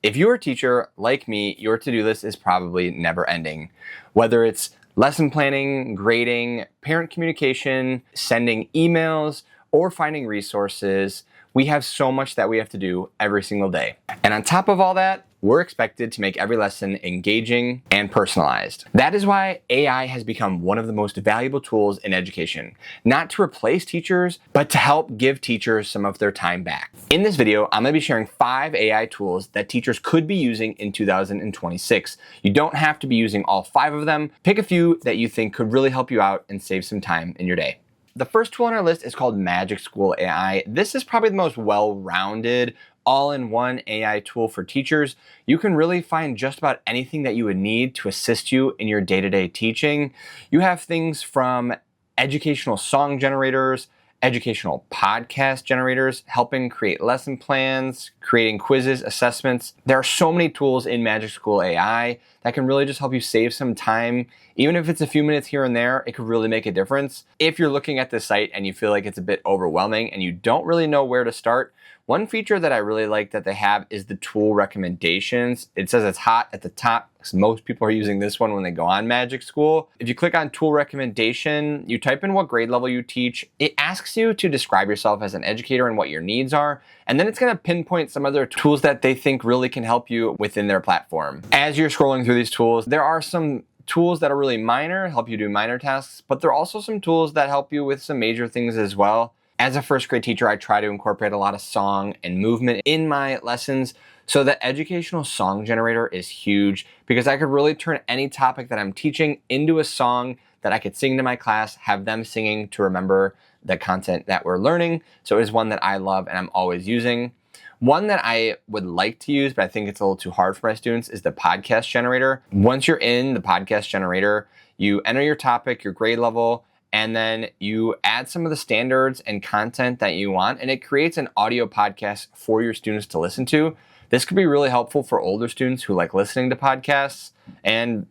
If you're a teacher like me, your to-do list is probably never ending. Whether it's lesson planning, grading, parent communication, sending emails, or finding resources, we have so much that we have to do every single day. And on top of all that, we're expected to make every lesson engaging and personalized. That is why AI has become one of the most valuable tools in education, not to replace teachers, but to help give teachers some of their time back. In this video, I'm gonna be sharing 5 AI tools that teachers could be using in 2026. You don't have to be using all 5 of them. Pick a few that you think could really help you out and save some time in your day. The first tool on our list is called Magic School AI. This is probably the most well-rounded, all-in-one AI tool for teachers. You can really find just about anything that you would need to assist you in your day-to-day teaching. You have things from educational song generators, educational podcast generators, helping create lesson plans, creating quizzes, assessments. There are so many tools in Magic School AI that can really just help you save some time. Even if it's a few minutes here and there, it could really make a difference. If you're looking at this site and you feel like it's a bit overwhelming and you don't really know where to start, one feature that I really like that they have is the tool recommendations. It says it's hot at the top because most people are using this one when they go on Magic School. If you click on tool recommendation, you type in what grade level you teach. It asks you to describe yourself as an educator and what your needs are. And then it's gonna pinpoint some other tools that they think really can help you within their platform. As you're scrolling through these tools, there are some tools that are really minor, help you do minor tasks, but there are also some tools that help you with some major things as well. As a first grade teacher, I try to incorporate a lot of song and movement in my lessons. So the educational song generator is huge because I could really turn any topic that I'm teaching into a song that I could sing to my class, have them singing to remember the content that we're learning. So it is one that I love and I'm always using. One that I would like to use, but I think it's a little too hard for my students, is the podcast generator. Once you're in the podcast generator, you enter your topic, your grade level, and then you add some of the standards and content that you want, and it creates an audio podcast for your students to listen to. This could be really helpful for older students who like listening to podcasts, and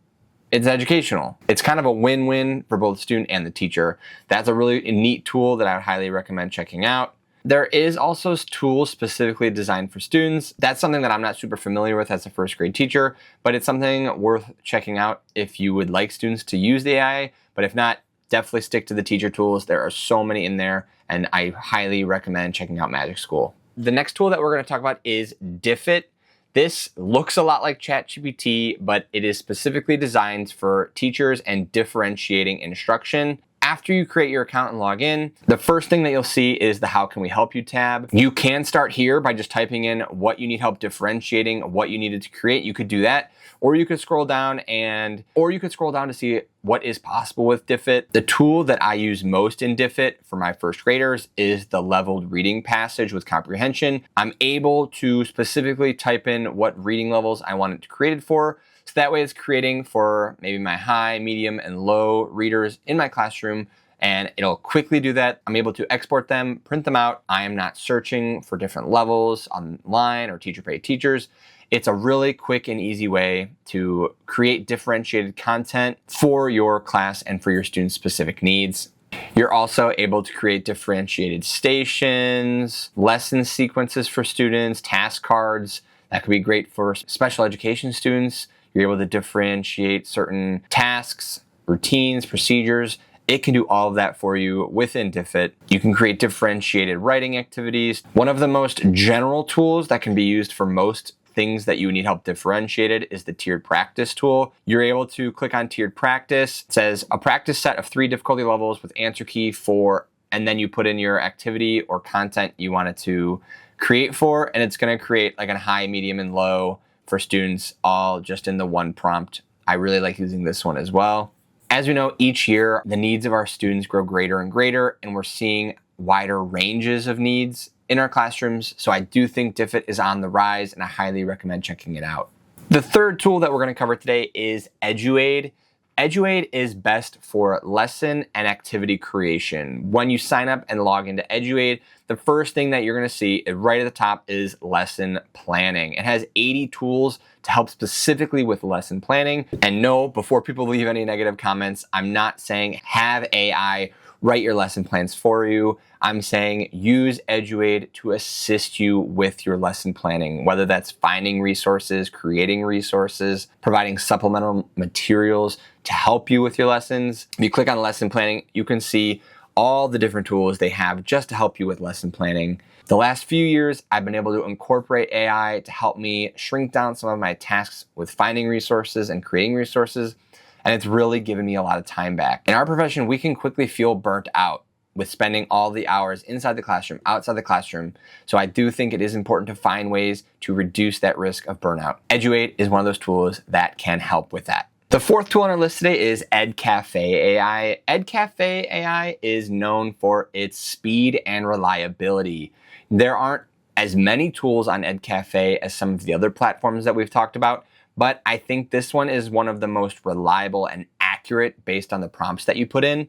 it's educational. It's kind of a win-win for both the student and the teacher. That's a really neat tool that I would highly recommend checking out. There is also tools specifically designed for students. That's something that I'm not super familiar with as a first grade teacher, but it's something worth checking out if you would like students to use the AI. But if not, definitely stick to the teacher tools. There are so many in there, and I highly recommend checking out Magic School. The next tool that we're going to talk about is Diffit. This looks a lot like ChatGPT, but it is specifically designed for teachers and differentiating instruction. After you create your account and log in, the first thing that you'll see is the How Can We Help You tab. You can start here by just typing in what you need help differentiating, what you needed to create. You could do that, or you could scroll down to see what is possible with Diffit. The tool that I use most in Diffit for my first graders is the leveled reading passage with comprehension. I'm able to specifically type in what reading levels I want it created for. So that way it's creating for maybe my high, medium, and low readers in my classroom, and it'll quickly do that. I'm able to export them, print them out. I am not searching for different levels online or teacher paid teachers. It's a really quick and easy way to create differentiated content for your class and for your students' specific needs. You're also able to create differentiated stations, lesson sequences for students, task cards. That could be great for special education students. You're able to differentiate certain tasks, routines, procedures. It can do all of that for you within Diffit. You can create differentiated writing activities. One of the most general tools that can be used for most things that you need help differentiated is the tiered practice tool. You're able to click on tiered practice. It says a practice set of 3 difficulty levels with answer key 4, and then you put in your activity or content you want it to create for, and it's going to create like a high, medium, and low for students, all just in the one prompt. I really like using this one as well. As we know, each year the needs of our students grow greater and greater, and we're seeing wider ranges of needs in our classrooms. So I do think Diffit is on the rise, and I highly recommend checking it out. The third tool that we're going to cover today is Eduaide. Eduaide is best for lesson and activity creation. When you sign up and log into Eduaide, the first thing that you're going to see right at the top is lesson planning. It has 80 tools to help specifically with lesson planning. And no, before people leave any negative comments, I'm not saying have AI write your lesson plans for you. I'm saying use Eduaide to assist you with your lesson planning, whether that's finding resources, creating resources, providing supplemental materials to help you with your lessons. If you click on lesson planning, you can see all the different tools they have just to help you with lesson planning. The last few years, I've been able to incorporate AI to help me shrink down some of my tasks with finding resources and creating resources, and it's really given me a lot of time back. In our profession, we can quickly feel burnt out with spending all the hours inside the classroom, outside the classroom. So I do think it is important to find ways to reduce that risk of burnout. Eduaide is one of those tools that can help with that. The fourth tool on our list today is EdCafe AI. EdCafe AI is known for its speed and reliability. There aren't as many tools on EdCafe as some of the other platforms that we've talked about, but I think this one is one of the most reliable and accurate based on the prompts that you put in.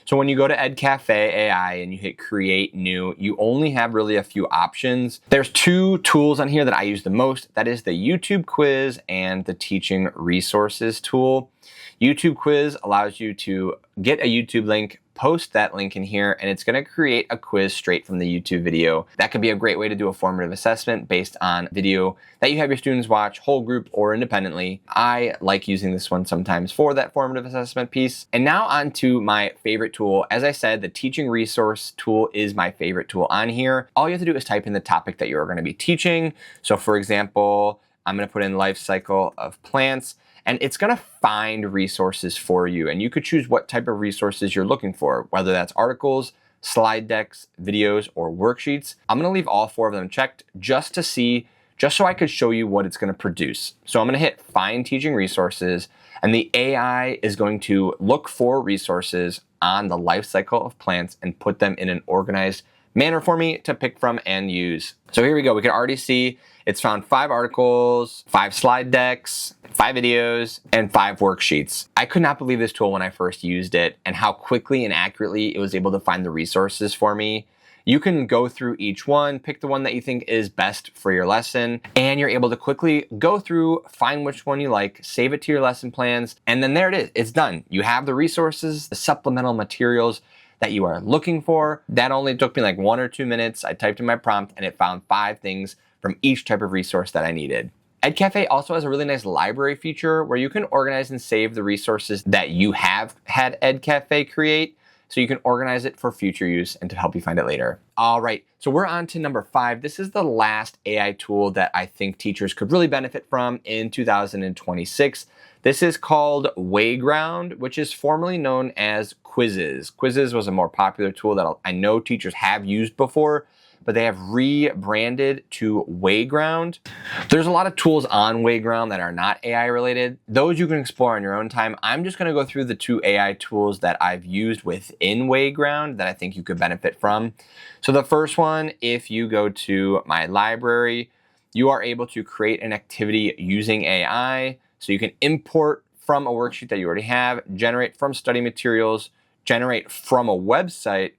So when you go to EdCafe AI and you hit create new, you only have really a few options. There's two tools on here that I use the most. That is the YouTube quiz and the teaching resources tool. YouTube quiz allows you to get a YouTube link, post that link in here, and it's going to create a quiz straight from the YouTube video. That could be a great way to do a formative assessment based on video that you have your students watch, whole group or independently. I like using this one sometimes for that formative assessment piece. And now on to my favorite tool. As I said, the teaching resource tool is my favorite tool on here. All you have to do is type in the topic that you're going to be teaching. So for example, I'm going to put in life cycle of plants, and it's going to find resources for you. And you could choose what type of resources you're looking for, whether that's articles, slide decks, videos, or worksheets. I'm going to leave all four of them checked just so I could show you what it's going to produce. So I'm going to hit find teaching resources, and the AI is going to look for resources on the life cycle of plants and put them in an organized manner for me to pick from and use. So here we go. We can already see it's found 5 articles, 5 slide decks, 5 videos, and 5 worksheets. I could not believe this tool when I first used it and how quickly and accurately it was able to find the resources for me. You can go through each one, pick the one that you think is best for your lesson, and you're able to quickly go through, find which one you like, save it to your lesson plans, and then there it is. It's done. You have the resources, the supplemental materials that you are looking for. That only took me like 1 or 2 minutes. I typed in my prompt and it found 5 things from each type of resource that I needed. EdCafe also has a really nice library feature where you can organize and save the resources that you have had EdCafe create, so you can organize it for future use and to help you find it later. All right, so we're on to number 5. This is the last AI tool that I think teachers could really benefit from in 2026. This is called Wayground, which is formerly known as Quizzes. Quizzes was a more popular tool that I know teachers have used before, but they have rebranded to Wayground. There's a lot of tools on Wayground that are not AI related. Those you can explore on your own time. I'm just gonna go through the 2 AI tools that I've used within Wayground that I think you could benefit from. So the first one, if you go to my library, you are able to create an activity using AI. So you can import from a worksheet that you already have, generate from study materials, generate from a website,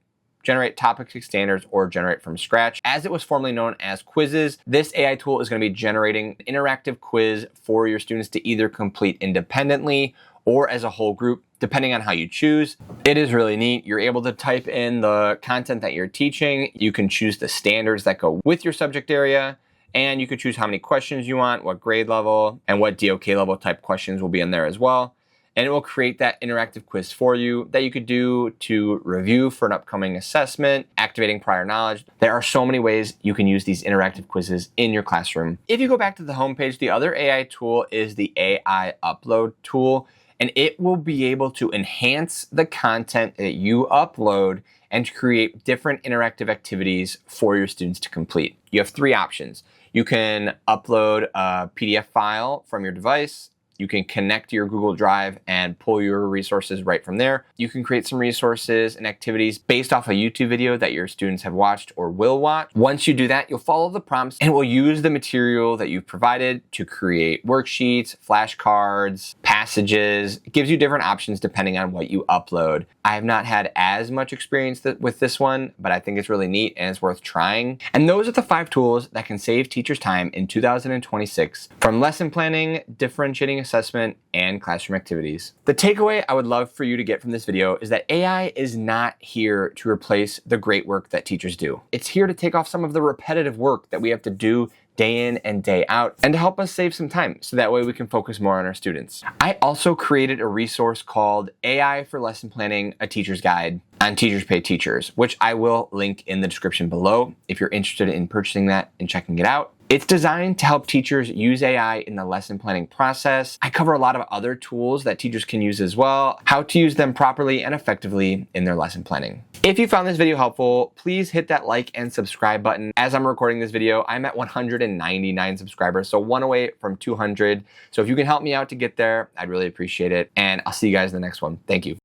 generate topics and standards, or generate from scratch. As it was formerly known as Quizzes, this AI tool is going to be generating an interactive quiz for your students to either complete independently or as a whole group, depending on how you choose. It is really neat. You're able to type in the content that you're teaching. You can choose the standards that go with your subject area, and you could choose how many questions you want, what grade level, and what DOK level type questions will be in there as well. And it will create that interactive quiz for you that you could do to review for an upcoming assessment, activating prior knowledge. There are so many ways you can use these interactive quizzes in your classroom. If you go back to the homepage, the other AI tool is the AI upload tool, and it will be able to enhance the content that you upload and to create different interactive activities for your students to complete. You have 3 options. You can upload a PDF file from your device. You can connect to your Google Drive and pull your resources right from there. You can create some resources and activities based off a YouTube video that your students have watched or will watch. Once you do that, you'll follow the prompts and we'll use the material that you've provided to create worksheets, flashcards, passages. It gives you different options depending on what you upload. I have not had as much experience with this one, but I think it's really neat and it's worth trying. And those are the 5 tools that can save teachers time in 2026 from lesson planning, differentiating assessment, and classroom activities. The takeaway I would love for you to get from this video is that AI is not here to replace the great work that teachers do. It's here to take off some of the repetitive work that we have to do day in and day out, and to help us save some time so that way we can focus more on our students. I also created a resource called AI for Lesson Planning, a Teacher's Guide on Teachers Pay Teachers, which I will link in the description below if you're interested in purchasing that and checking it out. It's designed to help teachers use AI in the lesson planning process. I cover a lot of other tools that teachers can use as well, how to use them properly and effectively in their lesson planning. If you found this video helpful, please hit that like and subscribe button. As I'm recording this video, I'm at 199 subscribers, so 1 away from 200. So if you can help me out to get there, I'd really appreciate it. And I'll see you guys in the next one. Thank you.